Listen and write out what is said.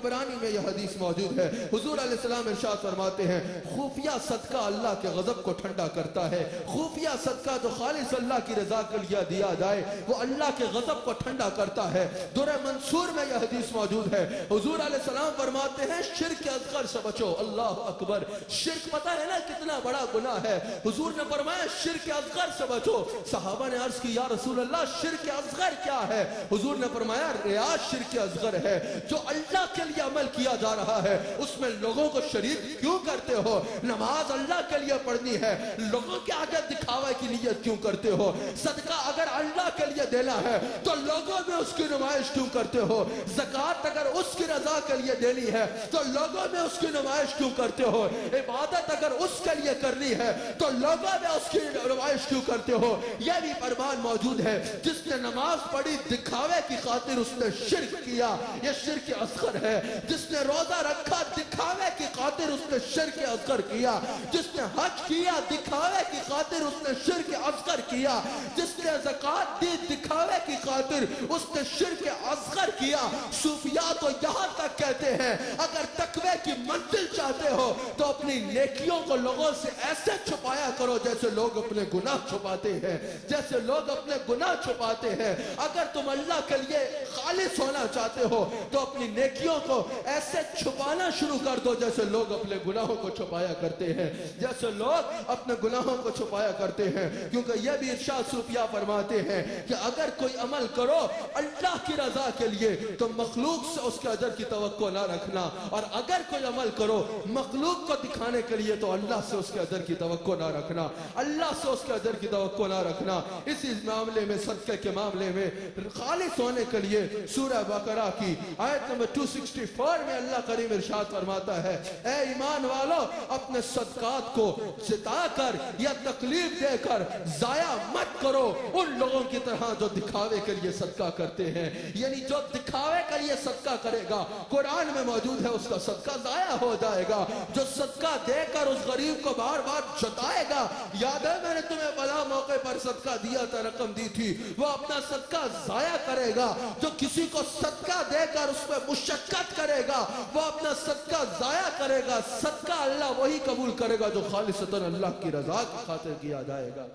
तबरानी में यह हदीस मौजूद है। हुजूर अलैहि सलाम इरशाद फरमाते हैं, खुफिया सदका अल्लाह के गज़ब को ठंडा करता है। खुफिया सदका जो खालिस अल्लाह की रज़ा के लिए दिया जाए वो अल्लाह के गज़ब को ठंडा करता है। दुर्र मंसूर में यह हदीस मौजूद है। हुजूर अलैहि सलाम फरमाते हैं, शिर्क असगर से बचो। अल्लाह अकबर। शिर्क पता है ना कितना बड़ा गुनाह है। हुजूर ने फरमाया शिर्क असगर से बचो। सहाबा ने अर्ज की, या रसूल अल्लाह शिर्क असगर क्या है? हुजूर ने फरमाया रियाज शिर्क असगर है। जो अल्लाह के लिए अमल किया जा रहा है उसमें लोगों को शरीक क्यों करते हो? नमाज अल्लाह के लिए पढ़नी है, लोगों के आगे दिखावे की नियत क्यों करते हो? सदका अगर अल्लाह के लिए देना है तो लोगों में उसकी नुमाइश क्यों करते हो? ज़कात अगर उसकी रजा के लिए देनी है तो लोगों में उसकी नुमाइश क्यों करते हो? इबादत अगर उसके लिए करनी है तो लोगों में उसकी नुमाइश क्यों करते हो? यह भी फरमान मौजूद है, जिसने नमाज पढ़ी दिखावे की खातिर उसने शिर्क किया, यह शिर्क असगर है। जिसने रोजा रखा दिखावे की खातिर उसने शिर्क असगर किया। जिसने हज किया दिखावे की खातिर उसने शिर्क असगर किया। जिसने ज़कात दी दिखावे की खातिर उसने शिर्क असगर किया। सूफिया तो यहाँ तक कहते हैं, अगर तकवे की मंजिल चाहते हो तो अपनी नेकियों को लोगों से ऐसे छुपाया करो जैसे लोग अपने गुनाह छुपाते हैं, जैसे लोग अपने गुनाह छुपाते हैं। अगर तुम अल्लाह के लिए खालिस होना चाहते हो तो अपनी नेकियों को ऐसे छुपाना शुरू कर दो जैसे लोग अपने गुनाहों को छुपाया करते हैं, जैसे लोग अपने गुनाहों को छुपाया करते हैं। क्योंकि यह भी इरशाद सूफिया फरमाते हैं कि अगर कोई अमल करो अल्लाह की रजा के लिए तो मखलूक से उसके अजर की तवक्को ना रखना, और अगर कोई अमल करो मखलूक को दिखाने के लिए तो अल्लाह से उसके अजर की तवक्को ना रखना, अल्लाह से उसके अजर की तवक्को ना रखना। इसी मामले में, सदक़े के मामले में खालिस होने के लिए सूरह बकरा की आयत नंबर 264 में अल्लाह करीम इरशाद फरमाता है, ए ईमान वालो अपने सदकात को जिताकर या तकलीफ देकर जाया मत करो उन लोगों की तरह जो दिखावे के लिए सदका करते हैं। यानी जो दिखावे के लिए सदका करेगा, कुरान में मौजूद है, उसका सदका जाया हो जाएगा। जो सदका देकर उस गरीब को बार बार जताएगा, याद है मैंने तुम्हें बला मौके पर सदका दिया था, रकम दी थी, वो अपना सदका जाया करेगा। जो किसी को सदका देकर उसमें मुशक्कत करेगा वो अपना सदका जाया करेगा। सदका अल्लाह वही कबूल करेगा जो खालिसतन अल्लाह की रजा की खातिर किया जाएगा।